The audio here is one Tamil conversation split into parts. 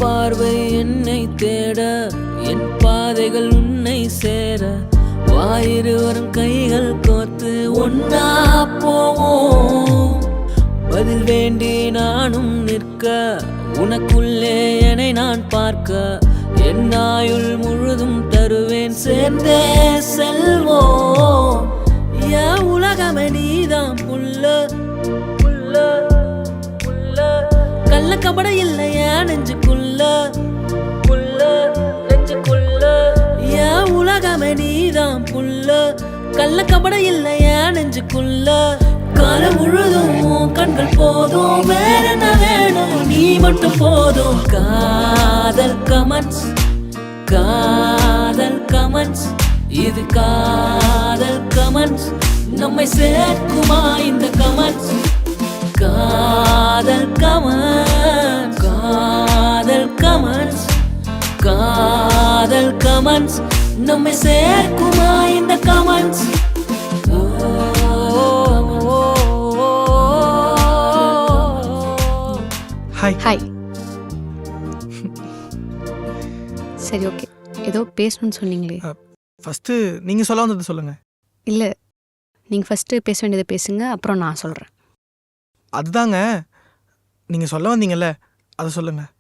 பார்வை என்னை தேட என் பாதைகள் உன்னை சேர வாயிருவரும் கைகள் கோர்த்து ஒன்னா போவோம். பதில் வேண்டி நானும் நிற்க உனக்குள்ளே என்னை நான் பார்க்க என் ஆயுள் முழுதும் தருவேன் சேர்ந்தே செல்வோம். என் உலகமே நீதான் புல்ல புல்ல புல்ல கள்ள கபட இல்லை என் நெஞ்சுக்குள்ள புல்ல நெஞ்சுக்குள்ள. என் உலகமே நீதான் புல்ல கள்ள கபட இல்லை என் நெஞ்சுக்குள்ள. காலம் முழுதும் கண்கள் போதும் வேற என்ன வேணும் நீ மட்டும் போதும். காதல் கமெண்ட்ஸ் காதல் கமெண்ட்ஸ் இது காதல் கமெண்ட்ஸ் நம்மை சேர்க்குமா இந்த கமெண்ட்ஸ். காதல் கமெண்ட்ஸ் காதல் கமெண்ட்ஸ் காதல் கமெண்ட்ஸ் நம்மை சேர்க்குமா இந்த கமெண்ட்ஸ். Hi hi. சரி ஓகே, ஏதோ பேசணும்னு சொன்னீங்களே. ஃபஸ்ட்டு நீங்கள் சொல்ல வந்தது சொல்லுங்கள். இல்லை, நீங்கள் ஃபஸ்ட்டு பேச வேண்டியதை பேசுங்க, அப்புறம் நான் சொல்கிறேன். அதுதாங்க, நீங்கள் சொல்ல வந்தீங்கல்ல அதை சொல்லுங்கள்.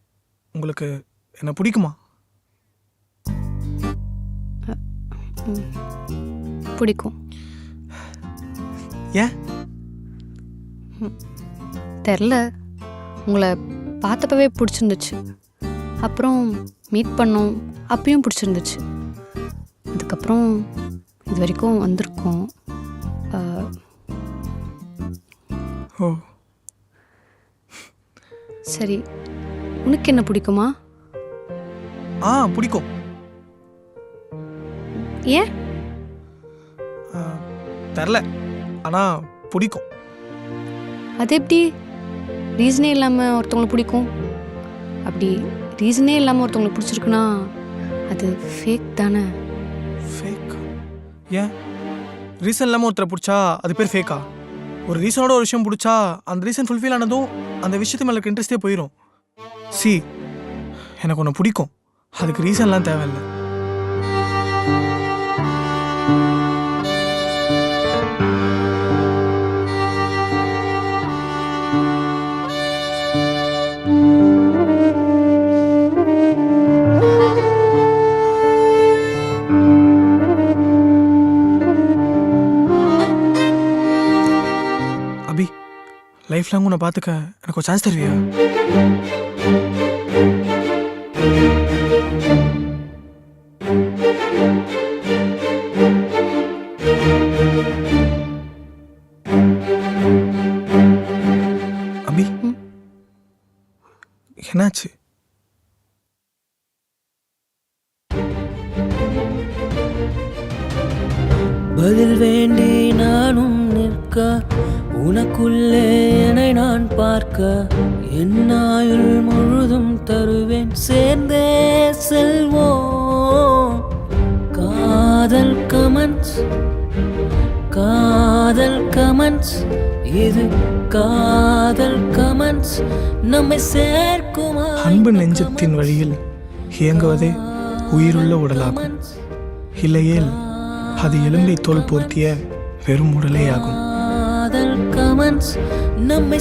உங்களுக்கு என்ன பிடிக்குமா? பிடிக்கும். ஏன்? தெரில, உங்களை பார்த்தப்பவே பிடிச்சிருந்துச்சு. அப்புறம் மீட் பண்ணோம், அப்பயும் பிடிச்சிருந்துச்சு. அதுக்கப்புறம் இது வரைக்கும் வந்திருக்கோம். ஓ சரி, உனக்கு என்ன பிடிக்குமா? பிடிக்கும். ஏன்? தெரில, ஆனால் பிடிக்கும். அது எப்படி ரீசனே இல்லாமல் ஒருத்தவங்களை பிடிக்கும்? அப்படி ரீசனே இல்லாமல் ஒருத்தவங்களை பிடிச்சிருக்குன்னா அது ஃபேக் தானே? ஃபேக்? ஏன் ரீசன் இல்லாமல் ஒருத்தரை பிடிச்சா அது பேர் ஃபேக்கா? ஒரு ரீசனோட ஒரு விஷயம் பிடிச்சா அந்த ரீசன் ஃபுல்ஃபில் ஆனதும் அந்த விஷயத்து மேலே இன்ட்ரெஸ்டே போயிடும். சி, எனக்கு ஒன்று பிடிக்கும், அதுக்கு ரீசன்லாம் தேவையில்லை. அபி, லைஃப் லாங் உன்னை பார்த்துக்க எனக்கு ஒரு சான்ஸ் தருவியா? அபி, என்னாச்சு? பதில் வேண்டி நானும் நிற்க உனக்குள்ளே என்னை நான் பார்க்க என் ஆயுள் முழுதும் தருவேன் சேர்ந்தே செல்வோம். காதல் கமெண்ட்ஸ் காதல் கமெண்ட்ஸ் இது காதல் கமெண்ட்ஸ் நம்மை சேர்க்குமா? அன்பு நெஞ்சத்தின் வழியில் இயங்குவதே உயிருள்ள உடலாகும், இல்லையேல் அது எலும்பை தோல் போர்த்திய வெறும் உடலே ஆகும். காதல் கமெண்ட்ஸ் நம்மை